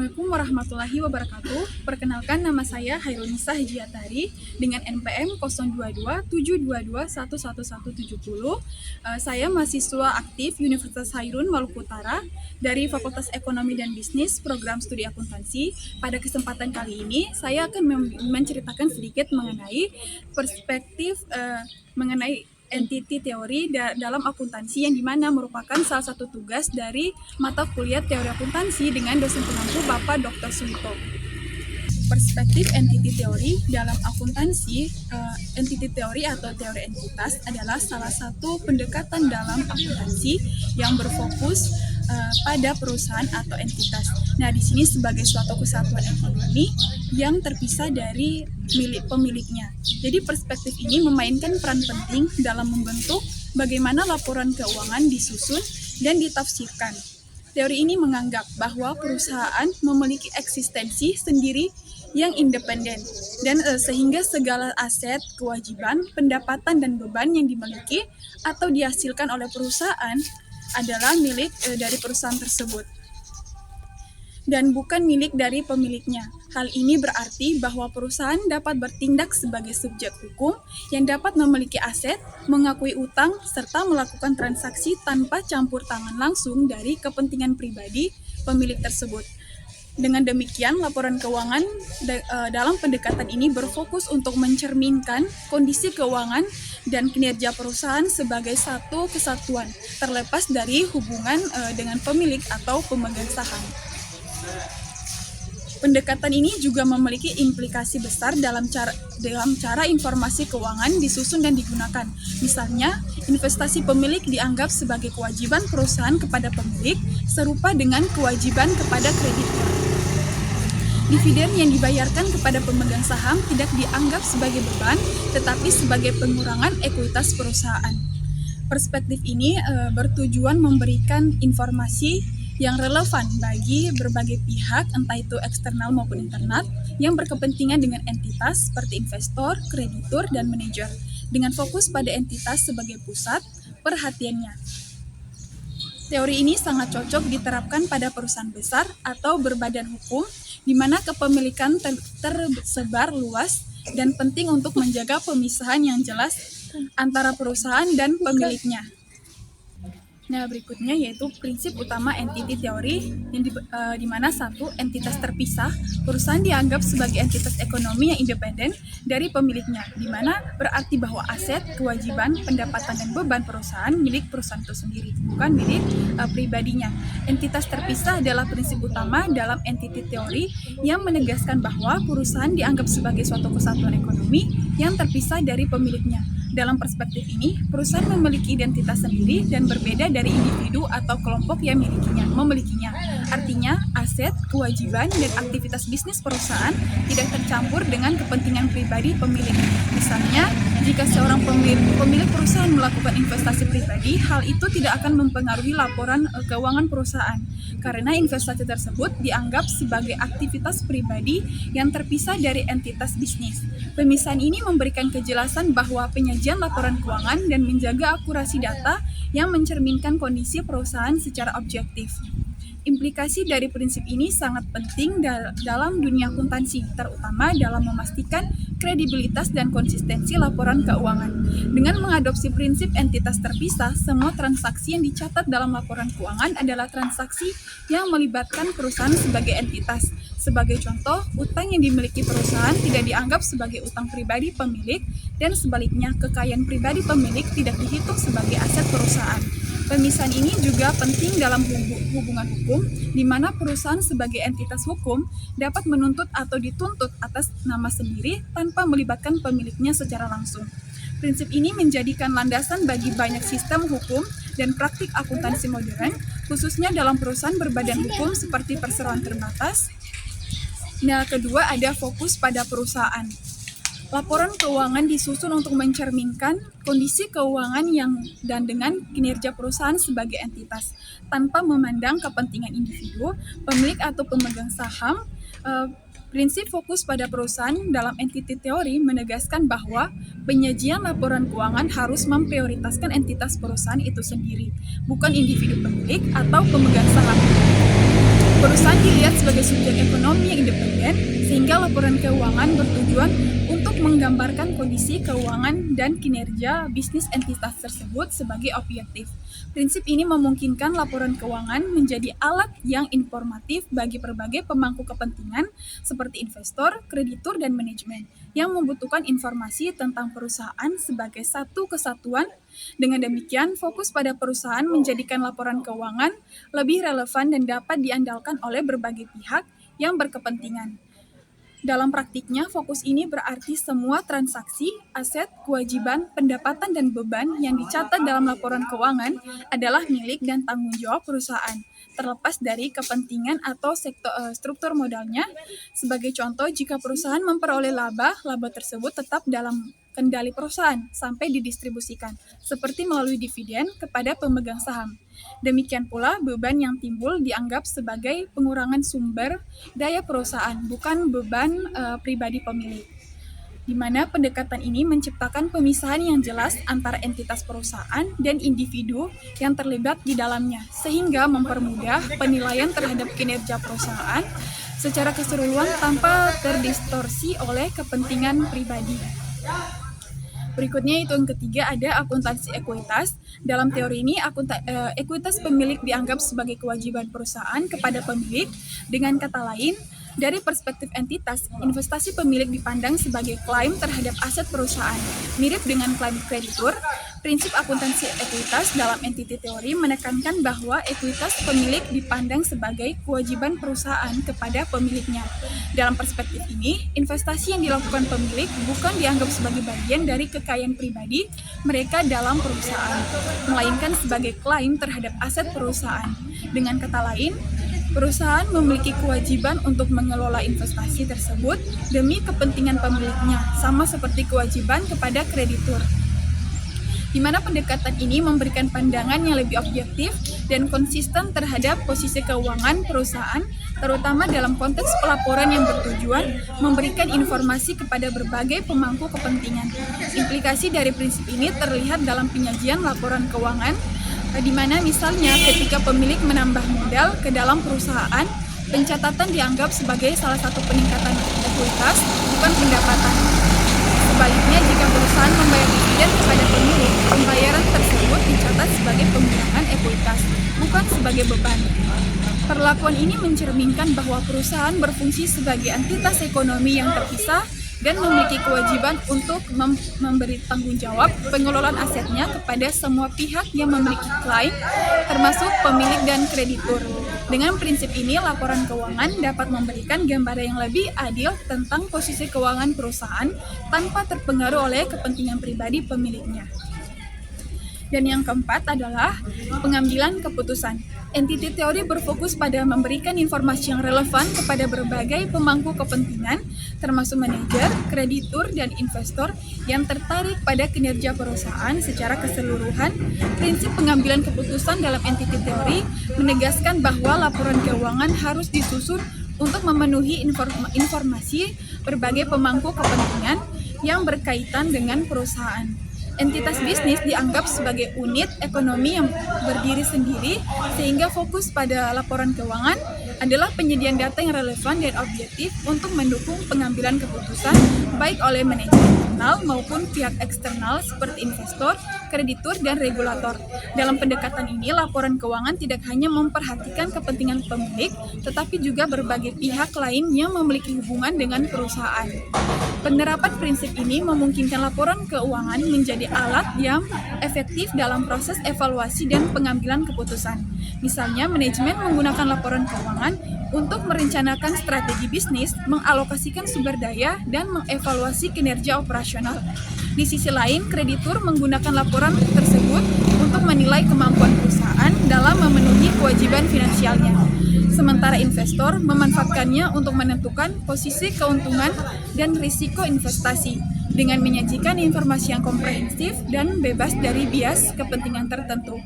Assalamualaikum warahmatullahi wabarakatuh. Perkenalkan, nama saya Hairunisa Hijiatari dengan NPM 02272211170. Saya mahasiswa aktif Universitas Hairun Maluku Utara dari Fakultas Ekonomi dan Bisnis Program Studi Akuntansi. Pada kesempatan kali ini, saya akan menceritakan sedikit mengenai perspektif mengenai entity teori dalam akuntansi, yang dimana merupakan salah satu tugas dari mata kuliah teori akuntansi dengan dosen pengampu Bapak Dr. Suwito. Perspektif entity teori dalam akuntansi, entity teori atau teori entitas adalah salah satu pendekatan dalam akuntansi yang berfokus pada perusahaan atau entitas. Nah, di sini sebagai suatu kesatuan ekonomi yang terpisah dari pemiliknya. Jadi perspektif ini memainkan peran penting dalam membentuk bagaimana laporan keuangan disusun dan ditafsirkan. Teori ini menganggap bahwa perusahaan memiliki eksistensi sendiri yang independen, dan sehingga segala aset, kewajiban, pendapatan, dan beban yang dimiliki atau dihasilkan oleh perusahaan adalah milik dari perusahaan tersebut dan bukan milik dari pemiliknya. Hal ini berarti bahwa perusahaan dapat bertindak sebagai subjek hukum yang dapat memiliki aset, mengakui utang, serta melakukan transaksi tanpa campur tangan langsung dari kepentingan pribadi pemilik tersebut. Dengan demikian, laporan keuangan dalam pendekatan ini berfokus untuk mencerminkan kondisi keuangan dan kinerja perusahaan sebagai satu kesatuan, terlepas dari hubungan dengan pemilik atau pemegang saham. Pendekatan ini juga memiliki implikasi besar dalam cara informasi keuangan disusun dan digunakan. Misalnya, investasi pemilik dianggap sebagai kewajiban perusahaan kepada pemilik, serupa dengan kewajiban kepada kreditur. Dividen yang dibayarkan kepada pemegang saham tidak dianggap sebagai beban, tetapi sebagai pengurangan ekuitas perusahaan. Perspektif ini bertujuan memberikan informasi yang relevan bagi berbagai pihak, entah itu eksternal maupun internal, yang berkepentingan dengan entitas seperti investor, kreditur, dan manajer, dengan fokus pada entitas sebagai pusat perhatiannya. Teori ini sangat cocok diterapkan pada perusahaan besar atau berbadan hukum, di mana kepemilikan tersebar luas dan penting untuk menjaga pemisahan yang jelas antara perusahaan dan pemiliknya. Nah, berikutnya yaitu prinsip utama entity teori, yang di mana satu, entitas terpisah. Perusahaan dianggap sebagai entitas ekonomi yang independen dari pemiliknya, di mana berarti bahwa aset, kewajiban, pendapatan, dan beban perusahaan milik perusahaan itu sendiri, bukan milik pribadinya. Entitas terpisah adalah prinsip utama dalam entity teori yang menegaskan bahwa perusahaan dianggap sebagai suatu kesatuan ekonomi yang terpisah dari pemiliknya. Dalam perspektif ini, perusahaan memiliki identitas sendiri dan berbeda dari individu atau kelompok yang memilikinya. Artinya, aset, kewajiban, dan aktivitas bisnis perusahaan tidak tercampur dengan kepentingan pribadi pemilik. Misalnya, jika seorang pemilik perusahaan melakukan investasi pribadi, hal itu tidak akan mempengaruhi laporan keuangan perusahaan, karena investasi tersebut dianggap sebagai aktivitas pribadi yang terpisah dari entitas bisnis. Pemisahan ini memberikan kejelasan bahwa penyajian laporan keuangan dan menjaga akurasi data yang mencerminkan kondisi perusahaan secara objektif. Implikasi dari prinsip ini sangat penting dalam dunia akuntansi, terutama dalam memastikan kredibilitas dan konsistensi laporan keuangan. Dengan mengadopsi prinsip entitas terpisah, semua transaksi yang dicatat dalam laporan keuangan adalah transaksi yang melibatkan perusahaan sebagai entitas. Sebagai contoh, utang yang dimiliki perusahaan tidak dianggap sebagai utang pribadi pemilik, dan sebaliknya, kekayaan pribadi pemilik tidak dihitung sebagai aset perusahaan. Pemisahan ini juga penting dalam hubungan hukum, di mana perusahaan sebagai entitas hukum dapat menuntut atau dituntut atas nama sendiri tanpa melibatkan pemiliknya secara langsung. Prinsip ini menjadikan landasan bagi banyak sistem hukum dan praktik akuntansi modern, khususnya dalam perusahaan berbadan hukum seperti perseroan terbatas. Nah, kedua ada fokus pada perusahaan. Laporan keuangan disusun untuk mencerminkan kondisi keuangan dan dengan kinerja perusahaan sebagai entitas, tanpa memandang kepentingan individu, pemilik atau pemegang saham. Prinsip fokus pada perusahaan dalam entity teori menegaskan bahwa penyajian laporan keuangan harus memprioritaskan entitas perusahaan itu sendiri, bukan individu pemilik atau pemegang saham. Perusahaan dilihat sebagai subjek ekonomi yang independen, sehingga laporan keuangan bertujuan untuk menggambarkan kondisi keuangan dan kinerja bisnis entitas tersebut sebagai objektif. Prinsip ini memungkinkan laporan keuangan menjadi alat yang informatif bagi berbagai pemangku kepentingan seperti investor, kreditur, dan manajemen yang membutuhkan informasi tentang perusahaan sebagai satu kesatuan. Dengan demikian, fokus pada perusahaan menjadikan laporan keuangan lebih relevan dan dapat diandalkan oleh berbagai pihak yang berkepentingan. Dalam praktiknya, fokus ini berarti semua transaksi, aset, kewajiban, pendapatan, dan beban yang dicatat dalam laporan keuangan adalah milik dan tanggung jawab perusahaan, terlepas dari kepentingan atau struktur modalnya. Sebagai contoh, jika perusahaan memperoleh laba, laba tersebut tetap dalam kendali perusahaan sampai didistribusikan, seperti melalui dividen kepada pemegang saham. Demikian pula, beban yang timbul dianggap sebagai pengurangan sumber daya perusahaan, bukan beban pribadi pemilik. Di mana pendekatan ini menciptakan pemisahan yang jelas antara entitas perusahaan dan individu yang terlibat di dalamnya, sehingga mempermudah penilaian terhadap kinerja perusahaan secara keseluruhan tanpa terdistorsi oleh kepentingan pribadi. Berikutnya itu yang ketiga ada akuntansi ekuitas. Dalam teori ini, ekuitas pemilik dianggap sebagai kewajiban perusahaan kepada pemilik. Dengan kata lain, dari perspektif entitas, investasi pemilik dipandang sebagai klaim terhadap aset perusahaan. Mirip dengan klaim kreditur, prinsip akuntansi ekuitas dalam entity teori menekankan bahwa ekuitas pemilik dipandang sebagai kewajiban perusahaan kepada pemiliknya. Dalam perspektif ini, investasi yang dilakukan pemilik bukan dianggap sebagai bagian dari kekayaan pribadi mereka dalam perusahaan, melainkan sebagai klaim terhadap aset perusahaan. Dengan kata lain, perusahaan memiliki kewajiban untuk mengelola investasi tersebut demi kepentingan pemiliknya, sama seperti kewajiban kepada kreditur. Di mana pendekatan ini memberikan pandangan yang lebih objektif dan konsisten terhadap posisi keuangan perusahaan, terutama dalam konteks pelaporan yang bertujuan memberikan informasi kepada berbagai pemangku kepentingan. Implikasi dari prinsip ini terlihat dalam penyajian laporan keuangan, di mana misalnya ketika pemilik menambah modal ke dalam perusahaan, pencatatan dianggap sebagai salah satu peningkatan ekuitas, bukan pendapatan. Sebaliknya, jika perusahaan membayar dividen kepada pemilik, pembayaran tersebut dicatat sebagai pengurangan ekuitas, bukan sebagai beban. Perlakuan ini mencerminkan bahwa perusahaan berfungsi sebagai entitas ekonomi yang terpisah dan memiliki kewajiban untuk memberi tanggung jawab pengelolaan asetnya kepada semua pihak yang memiliki klaim, termasuk pemilik dan kreditur. Dengan prinsip ini, laporan keuangan dapat memberikan gambaran yang lebih adil tentang posisi keuangan perusahaan tanpa terpengaruh oleh kepentingan pribadi pemiliknya. Dan yang keempat adalah pengambilan keputusan. Entity teori berfokus pada memberikan informasi yang relevan kepada berbagai pemangku kepentingan, termasuk manajer, kreditur, dan investor yang tertarik pada kinerja perusahaan secara keseluruhan. Prinsip pengambilan keputusan dalam entity teori menegaskan bahwa laporan keuangan harus disusun untuk memenuhi informasi berbagai pemangku kepentingan yang berkaitan dengan perusahaan. Entitas bisnis dianggap sebagai unit ekonomi yang berdiri sendiri, sehingga fokus pada laporan keuangan adalah penyediaan data yang relevan dan objektif untuk mendukung pengambilan keputusan baik oleh manajemen internal maupun pihak eksternal seperti investor, kreditur, dan regulator. Dalam pendekatan ini, laporan keuangan tidak hanya memperhatikan kepentingan pemilik, tetapi juga berbagai pihak lain yang memiliki hubungan dengan perusahaan. Penerapan prinsip ini memungkinkan laporan keuangan menjadi alat yang efektif dalam proses evaluasi dan pengambilan keputusan. Misalnya, manajemen menggunakan laporan keuangan untuk merencanakan strategi bisnis, mengalokasikan sumber daya, dan mengevaluasi kinerja operasional. Di sisi lain, kreditur menggunakan laporan tersebut untuk menilai kemampuan perusahaan dalam memenuhi kewajiban finansialnya. Sementara investor memanfaatkannya untuk menentukan posisi keuntungan dan risiko investasi. dengan menyajikan informasi yang komprehensif dan bebas dari bias kepentingan tertentu.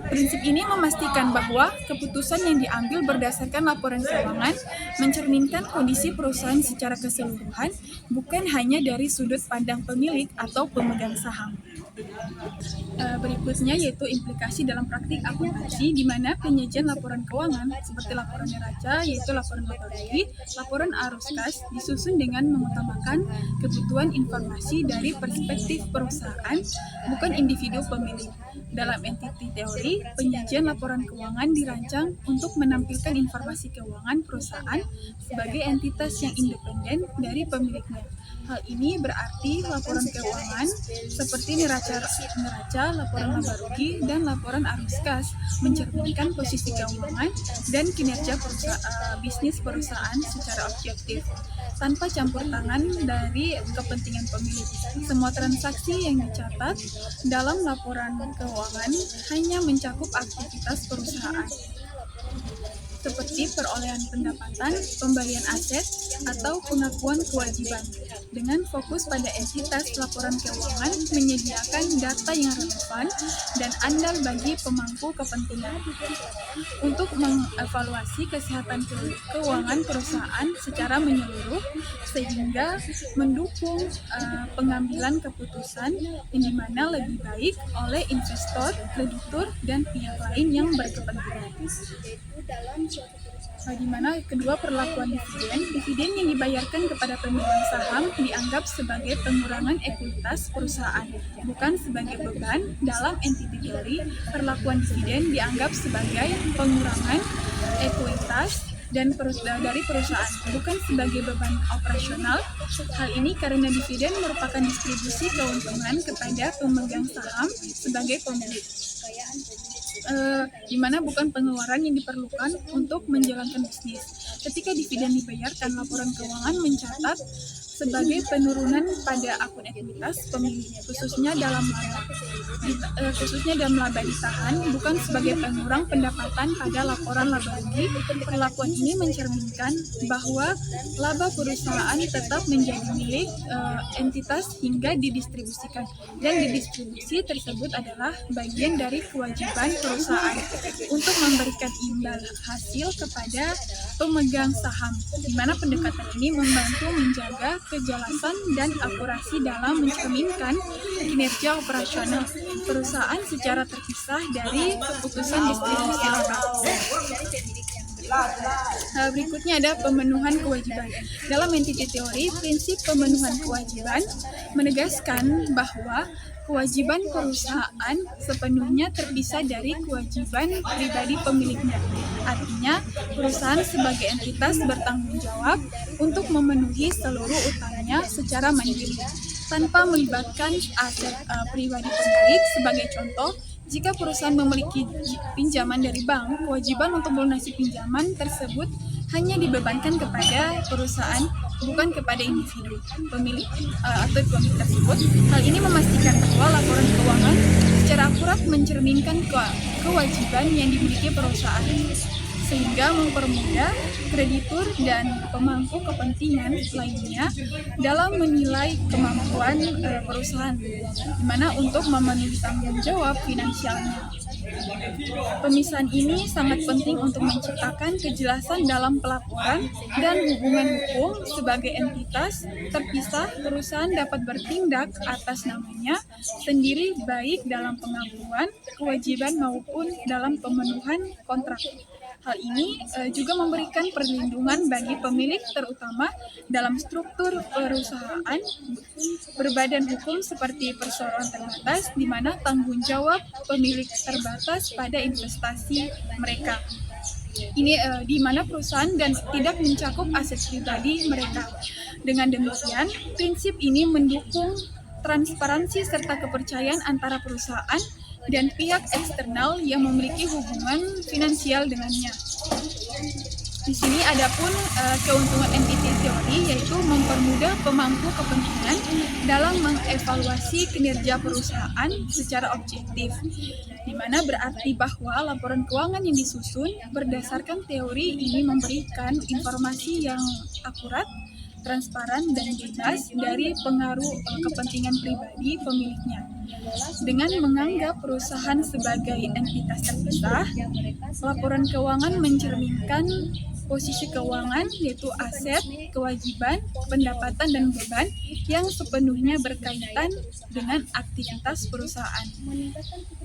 Prinsip ini memastikan bahwa keputusan yang diambil berdasarkan laporan keuangan mencerminkan kondisi perusahaan secara keseluruhan, bukan hanya dari sudut pandang pemilik atau pemegang saham. Berikutnya yaitu implikasi dalam praktik akuntansi, di mana penyajian laporan keuangan seperti laporan neraca, yaitu laporan laba rugi, laporan arus kas, disusun dengan mengutamakan kebutuhan informasi dari perspektif perusahaan, bukan individu pemilik. Dalam entity teori, penyajian laporan keuangan dirancang untuk menampilkan informasi keuangan perusahaan sebagai entitas yang independen dari pemiliknya. Hal ini berarti laporan keuangan seperti neraca, laporan laba rugi, dan laporan arus kas mencerminkan posisi keuangan dan kinerja bisnis perusahaan secara objektif, tanpa campur tangan dari kepentingan pemilik. Semua transaksi yang dicatat dalam laporan keuangan hanya mencakup aktivitas perusahaan, seperti perolehan pendapatan, pembalian aset, atau pengakuan kewajiban. Dengan fokus pada entitas laporan keuangan menyediakan data yang relevan dan andal bagi pemangku kepentingan untuk mengevaluasi kesehatan keuangan perusahaan secara menyeluruh, sehingga mendukung pengambilan keputusan yang dimana lebih baik oleh investor, kreditur, dan pihak lain yang berkepentingan. Di mana kedua, perlakuan dividen. Dividen yang dibayarkan kepada pemegang saham dianggap sebagai pengurangan ekuitas perusahaan, bukan sebagai beban. Dalam entity teori, perlakuan dividen dianggap sebagai pengurangan ekuitas dari perusahaan, bukan sebagai beban operasional. Hal ini karena dividen merupakan distribusi keuntungan kepada pemegang saham sebagai pemilik, di mana bukan pengeluaran yang diperlukan untuk menjalankan bisnis. Ketika dividen dibayarkan, laporan keuangan mencatat sebagai penurunan pada akun ekuitas pemilik, khususnya dalam laba ditahan, bukan sebagai pengurang pendapatan pada laporan laba rugi. Perlakuan ini mencerminkan bahwa laba perusahaan tetap menjadi milik entitas hingga didistribusikan, dan didistribusi tersebut adalah bagian dari kewajiban perusahaan untuk memberikan imbal hasil kepada pemegang saham, di mana pendekatan ini membantu menjaga kejelasan dan akurasi dalam mencerminkan kinerja operasional perusahaan secara terpisah dari keputusan distribusi laba. Berikutnya ada pemenuhan kewajiban. Dalam entity teori, prinsip pemenuhan kewajiban menegaskan bahwa kewajiban perusahaan sepenuhnya terpisah dari kewajiban pribadi pemiliknya. Artinya, perusahaan sebagai entitas bertanggung jawab untuk memenuhi seluruh utangnya secara mandiri, tanpa melibatkan aset pribadi pemilik. Sebagai contoh, jika perusahaan memiliki pinjaman dari bank, kewajiban untuk melunasi pinjaman tersebut hanya dibebankan kepada perusahaan, bukan kepada individu pemilik atau pemilik tersebut. Hal ini memastikan bahwa laporan keuangan secara akurat mencerminkan kewajiban yang dimiliki perusahaan, sehingga mempermudah kreditur dan pemangku kepentingan lainnya dalam menilai kemampuan perusahaan, di mana untuk memenuhi tanggung jawab finansialnya. Pemisahan ini sangat penting untuk menciptakan kejelasan dalam pelaporan dan hubungan hukum. Sebagai entitas terpisah, perusahaan dapat bertindak atas namanya sendiri, baik dalam pengakuan kewajiban maupun dalam pemenuhan kontrak. Hal ini juga memberikan perlindungan bagi pemilik, terutama dalam struktur perusahaan berbadan hukum seperti perseroan terbatas, di mana tanggung jawab pemilik terbatas pada investasi mereka. Ini di mana perusahaan dan tidak mencakup aset pribadi mereka. Dengan demikian, prinsip ini mendukung transparansi serta kepercayaan antara perusahaan dan pihak eksternal yang memiliki hubungan finansial dengannya. Di sini adapun keuntungan entity teori, yaitu mempermudah pemangku kepentingan dalam mengevaluasi kinerja perusahaan secara objektif, di mana berarti bahwa laporan keuangan yang disusun berdasarkan teori ini memberikan informasi yang akurat, transparan dan bebas dari pengaruh kepentingan pribadi pemiliknya. Dengan menganggap perusahaan sebagai entitas terpisah, laporan keuangan mencerminkan posisi keuangan, yaitu aset, kewajiban, pendapatan, dan beban yang sepenuhnya berkaitan dengan aktivitas perusahaan,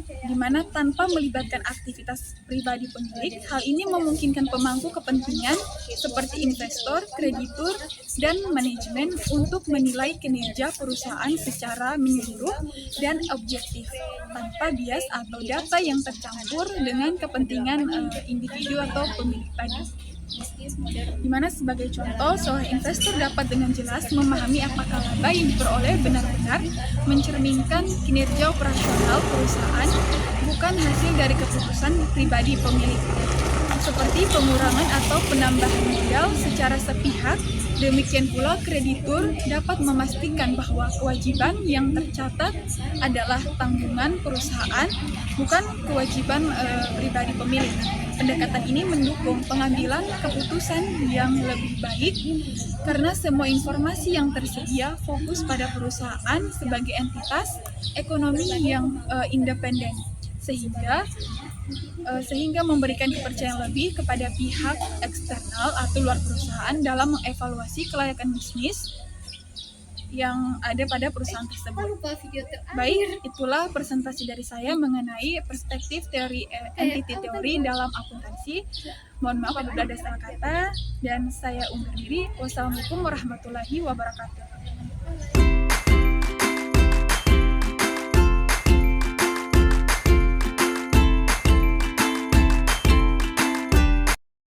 di mana tanpa melibatkan aktivitas pribadi pemilik, hal ini memungkinkan pemangku kepentingan seperti investor, kreditur, dan manajemen untuk menilai kinerja perusahaan secara menyeluruh dan objektif, tanpa bias atau data yang tercampur dengan kepentingan individu atau pemilik tadi. Di mana sebagai contoh, seorang investor dapat dengan jelas memahami apakah laba yang diperoleh benar-benar mencerminkan kinerja operasional perusahaan, bukan hasil dari keputusan pribadi pemilik, seperti pengurangan atau penambahan modal secara sepihak. Demikian pula kreditur dapat memastikan bahwa kewajiban yang tercatat adalah tanggungan perusahaan, bukan kewajiban pribadi pemilik. Pendekatan ini mendukung pengambilan keputusan yang lebih baik karena semua informasi yang tersedia fokus pada perusahaan sebagai entitas ekonomi yang independen, sehingga memberikan kepercayaan lebih kepada pihak eksternal atau luar perusahaan dalam mengevaluasi kelayakan bisnis yang ada pada perusahaan tersebut. Baik, itulah presentasi dari saya mengenai perspektif teori entity teori dalam akuntansi. Mohon maaf apabila ada salah kata, dan saya undur diri. Wassalamualaikum warahmatullahi wabarakatuh.